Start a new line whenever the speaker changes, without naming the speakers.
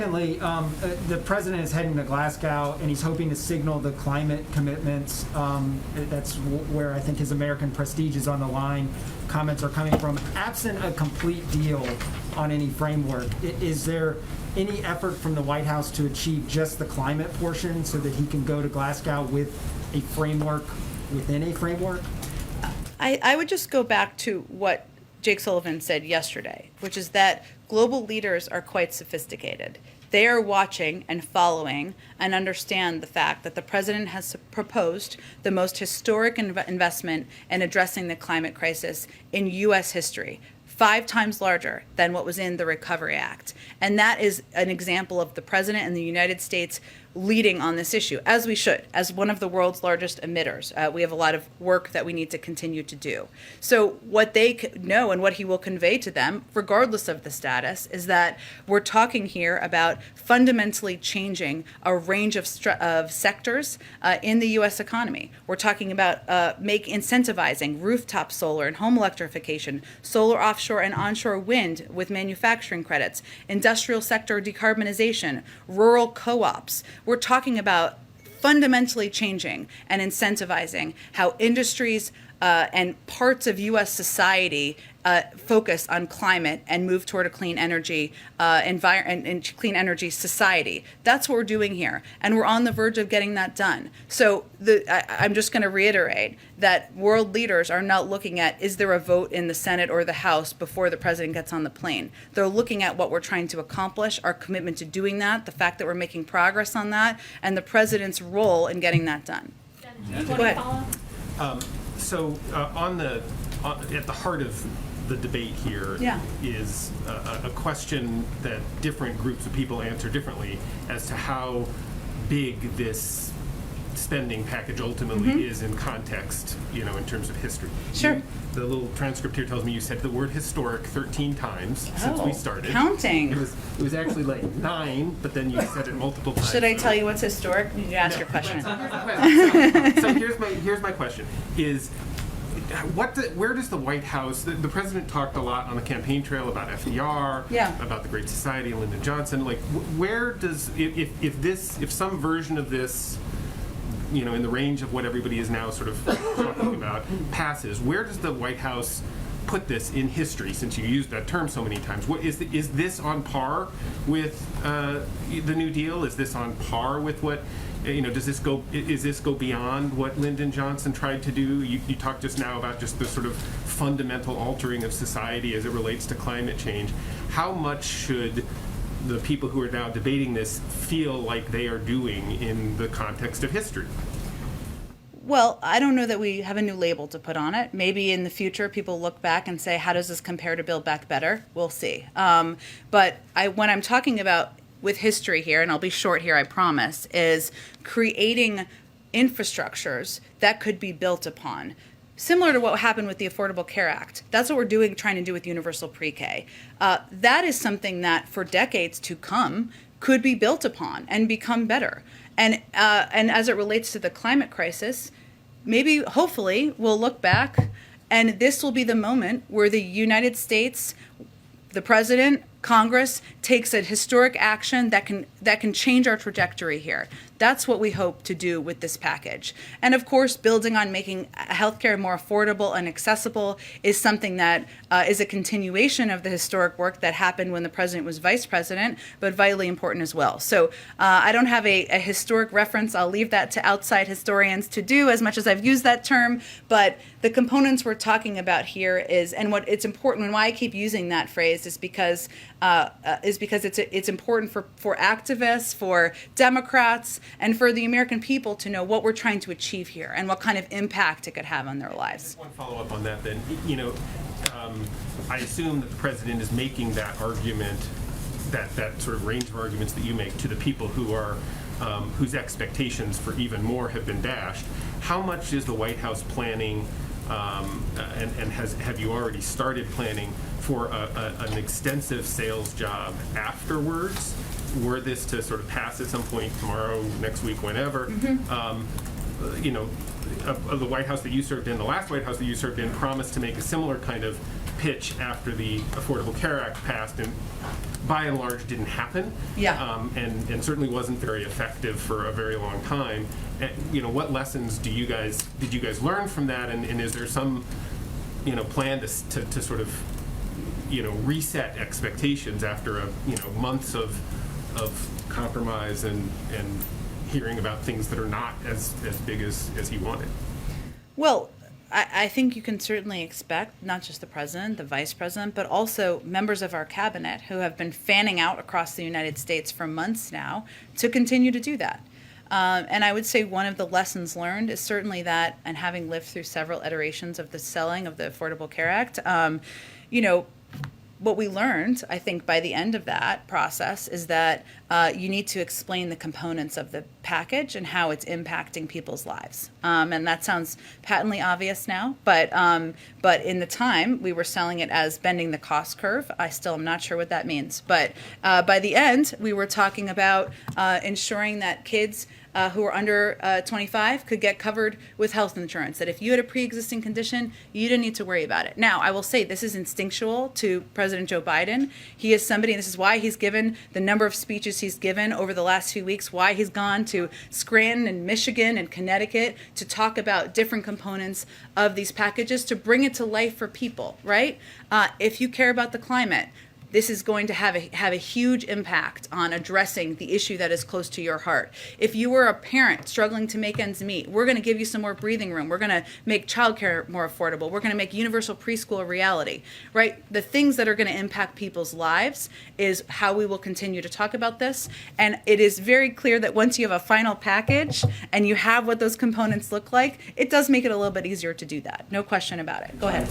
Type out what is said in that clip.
Secondly, the president is heading to Glasgow, and he's hoping to signal the climate commitments. That's where I think his American prestige is on the line. Comments are coming from. Absent a complete deal on any framework, is there any effort from the White House to achieve just the climate portion so that he can go to Glasgow with a framework within a framework?
I would just go back to what Jake Sullivan said yesterday, which is that global leaders are quite sophisticated. They are watching and following and understand the fact that the president has proposed the most historic investment in addressing the climate crisis in U.S. history, 5 times larger than what was in the Recovery Act. And that is an example of the president and the United States leading on this issue, as we should, as one of the world's largest emitters. We have a lot of work that we need to continue to do. So what they know and what he will convey to them, regardless of the status, is that we're talking here about fundamentally changing a range of sectors in the U.S. economy. We're talking about incentivizing rooftop solar and home electrification, solar offshore and onshore wind with manufacturing credits, industrial sector decarbonization, rural co-ops. We're talking about fundamentally changing and incentivizing how industries and parts of U.S. society focus on climate and move toward a clean energy and clean energy society. That's what we're doing here, and we're on the verge of getting that done. So I'm just going to reiterate that world leaders are not looking at, is there a vote in the Senate or the House before the president gets on the plane? They're looking at what we're trying to accomplish, our commitment to doing that, the fact that we're making progress on that, and the president's role in getting that done.
Go ahead.
At the heart of the debate here is a question that different groups of people answer differently as to how big this spending package ultimately is in context, in terms of history.
Sure.
The little transcript here tells me you said the word historic 13 times since we started.
Counting.
It was actually like 9, but then you said it multiple times.
Should I tell you what's historic? You ask your question.
So here's my question: is where does the White House? The president talked a lot on the campaign trail about FDR, about the Great Society, and Lyndon Johnson. Like, where does if some version of this, in the range of what everybody is now sort of talking about, passes, where does the White House put this in history? Since you used that term so many times, what is this on par with the New Deal? Is this on par with what? Does this go beyond what Lyndon Johnson tried to do? You talked just now about just the sort of fundamental altering of society as it relates to climate change. How much should the people who are now debating this feel like they are doing in the context of history?
Well, I don't know that we have a new label to put on it. Maybe in the future people look back and say, how does this compare to Build Back Better? We'll see. But when I'm talking about with history here, and I'll be short here, I promise, is creating infrastructures that could be built upon. Similar to what happened with the Affordable Care Act. That's what we're trying to do with universal pre-K. That is something that for decades to come could be built upon and become better. And as it relates to the climate crisis, maybe, hopefully, we'll look back and this will be the moment where the United States, the president, Congress takes a historic action that can change our trajectory here. That's what we hope to do with this package. And of course, building on making healthcare more affordable and accessible is something that is a continuation of the historic work that happened when the president was vice president, but vitally important as well. So I don't have a historic reference. I'll leave that to outside historians to do, as much as I've used that term. But the components we're talking about here is, and what it's important, and why I keep using that phrase is because it's important for activists, for Democrats, and for the American people to know what we're trying to achieve here and what kind of impact it could have on their lives.
Just one follow-up on that then. I assume that the president is making that argument, that sort of range of arguments that you make to the people who are whose expectations for even more have been dashed. How much is the White House planning, and have you already started planning for an extensive sales job afterwards, were this to sort of pass at some point tomorrow, next week, whenever, of the White House that you served in, the last White House that you served in, promised to make a similar kind of pitch after the Affordable Care Act passed, and by and large didn't happen.
Yeah.
And certainly wasn't very effective for a very long time. And, what lessons did you guys learn from that? And is there some, plan to sort of, reset expectations after months of compromise and hearing about things that are not as big as he wanted?
Well, I think you can certainly expect not just the president, the vice president, but also members of our cabinet who have been fanning out across the United States for months now to continue to do that. And I would say one of the lessons learned is certainly that, and having lived through several iterations of the selling of the Affordable Care Act, what we learned, I think, by the end of that process is that you need to explain the components of the package and how it's impacting people's lives. And that sounds patently obvious now, but in the time we were selling it as bending the cost curve. I still am not sure what that means. But by the end, we were talking about ensuring that kids who are under 25 could get covered with health insurance, that if you had a pre-existing condition, you didn't need to worry about it. Now, I will say this is instinctual to President Joe Biden. He is somebody, and this is why he's given the number of speeches he's given over the last few weeks, why he's gone to Scranton and Michigan and Connecticut to talk about different components of these packages to bring it to life for people, right? If you care about the climate, this is going to have a huge impact on addressing the issue that is close to your heart. If you were a parent struggling to make ends meet, we're going to give you some more breathing room. We're going to make childcare more affordable. We're going to make universal preschool a reality, right? The things that are going to impact people's lives is how we will continue to talk about this. And it is very clear that once you have a final package and you have what those components look like, it does make it a little bit easier to do that. No question about it. Go ahead.